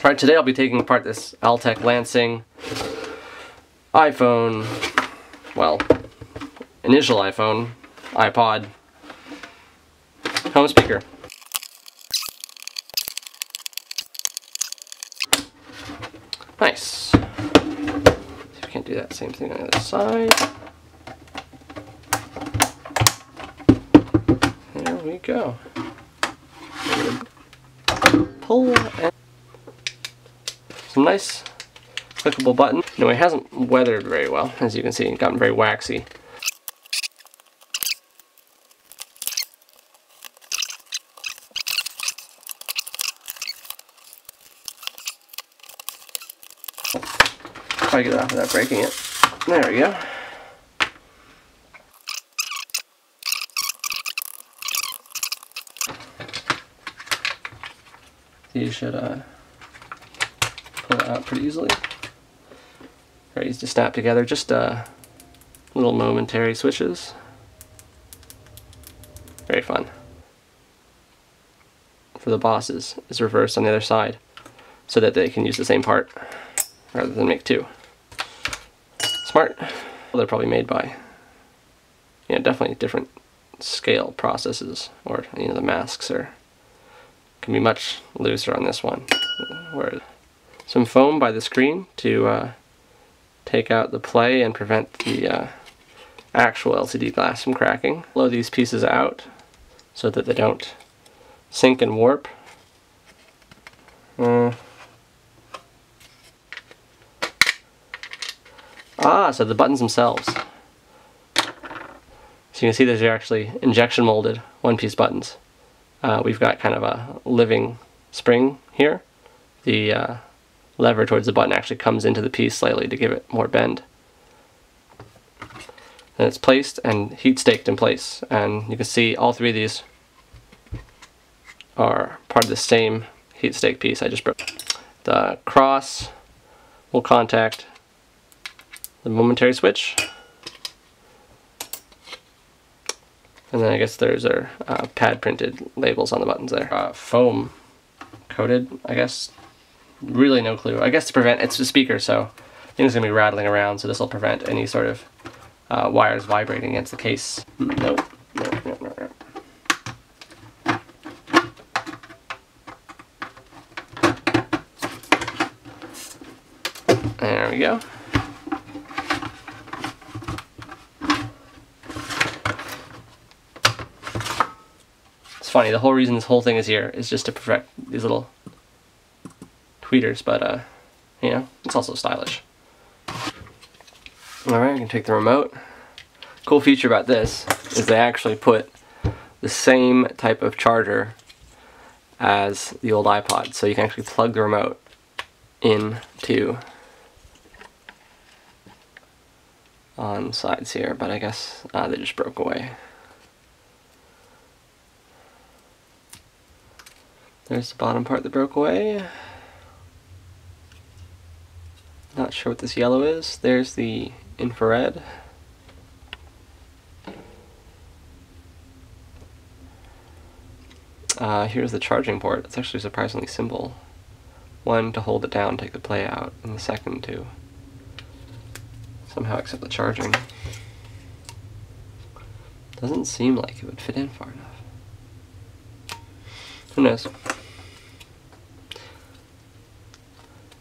Alright, today I'll be taking apart this Altec Lansing iPhone, well, initial iPhone, Ipod, home speaker. Nice. See if we can't do that same thing on the other side. There we go. Pull and some nice clickable button. No, it hasn't weathered very well, as you can see. It's gotten very waxy. Try to get it off without breaking it. There we go. You should pull it out pretty easily. Very easy to snap together. Just little momentary switches. Very fun. For the bosses is reversed on the other side, so that they can use the same part rather than make two. Smart. Well, they're probably made by, definitely different scale processes, or the masks can be much looser on this one. Where some foam by the screen to take out the play and prevent the actual LCD glass from cracking. Blow these pieces out so that they don't sink and warp. So the buttons themselves. So you can see these are actually injection molded one-piece buttons. We've got kind of a living spring here. The lever towards the button actually comes into the piece slightly to give it more bend. And it's placed and heat staked in place. And you can see all three of these are part of the same heat stake piece I just broke. The cross will contact the momentary switch. And then I guess there's our pad printed labels on the buttons there. Foam coated, I guess. Really no clue. I guess to prevent, it's a speaker, so things are going to be rattling around, so this will prevent any sort of wires vibrating against the case. Nope. Nope. There we go. It's funny, the whole reason this whole thing is here is just to perfect these little tweeters, but it's also stylish. Alright, I can take the remote. Cool feature about this is they actually put the same type of charger as the old iPod, so you can actually plug the remote into on sides here, but I guess they just broke away. There's the bottom part that broke away. Not sure what this yellow is. There's the infrared. Here's the charging port. It's actually surprisingly simple. One to hold it down, take the play out, and the second to somehow accept the charging. Doesn't seem like it would fit in far enough. Who knows?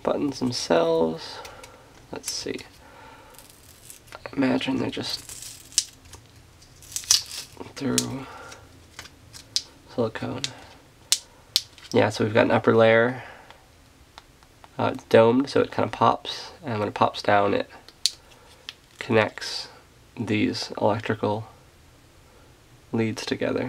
Buttons themselves, let's see. I imagine they're just through silicone. Yeah, so we've got an upper layer. It's domed, so it kind of pops, and when it pops down, it connects these electrical leads together.